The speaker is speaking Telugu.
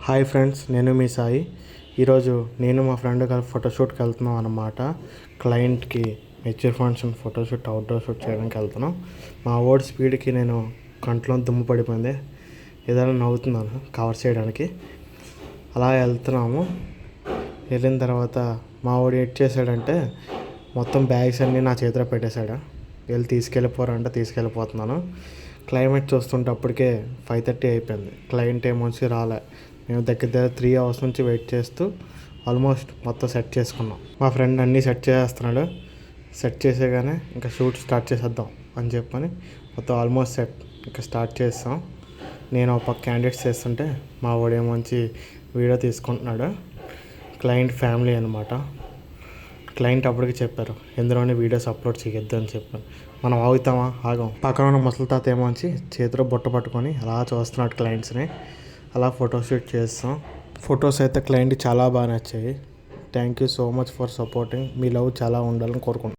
హాయ్ ఫ్రెండ్స్, నేను మీ సాయి. ఈరోజు నేను మా ఫ్రెండ్ కలిసి ఫోటోషూట్కి వెళ్తున్నాం అన్నమాట. క్లయింట్కి mature function photoshoot outdoor shoot చేయడానికి వెళ్తున్నాం. మా ఓడి స్పీడ్కి నేను కంట్లో దుమ్ము పడిపోయింది. ఏదైనా నవ్వుతున్నాను కవర్ చేయడానికి. అలా వెళ్తున్నాము. వెళ్ళిన తర్వాత మా ఓడి ఎడ్ చేశాడంటే మొత్తం బ్యాగ్స్ అన్నీ నా చేతిలో పెట్టేశాడు. వెళ్ళి తీసుకెళ్ళిపోరంటే తీసుకెళ్ళిపోతున్నాను. క్లైమేట్ చూస్తుంటే అప్పటికే 5:30 అయిపోయింది. క్లయింట్ ఏమొచ్చి రాలే. మేము దగ్గర 3 అవర్స్ నుంచి వెయిట్ చేస్తూ ఆల్మోస్ట్ మొత్తం సెట్ చేసుకున్నాం. మా ఫ్రెండ్ అన్నీ సెట్ చేస్తున్నాడు. సెట్ చేసేగానే ఇంకా షూట్ స్టార్ట్ చేసేద్దాం అని చెప్పని మొత్తం ఆల్మోస్ట్ సెట్ ఇంకా స్టార్ట్ చేస్తాం. నేను ఒక పక్క క్యాండిడేట్స్ చేస్తుంటే మా వాడేమోంచి వీడియో తీసుకుంటున్నాడు. క్లయింట్ ఫ్యామిలీ అనమాట. క్లయింట్ అప్పటికి చెప్పారు, ఎందులోనే వీడియోస్ అప్లోడ్ చేయొద్దు అని చెప్పాను. మనం ఆగుతామా? ఆగం. పక్కన ఉన్న ముసలి తాత ఏమోంచి చేతిలో బుట్ట పట్టుకొని అలా చూస్తున్నాడు క్లయింట్స్ని. అలా ఫోటోషూట్ చేస్తాం. ఫొటోస్ అయితే క్లయింట్కి చాలా బాగా నచ్చాయి. Thank you so much for supporting. Me love చాలా ఉండాలని కోరుకుంటున్నాను.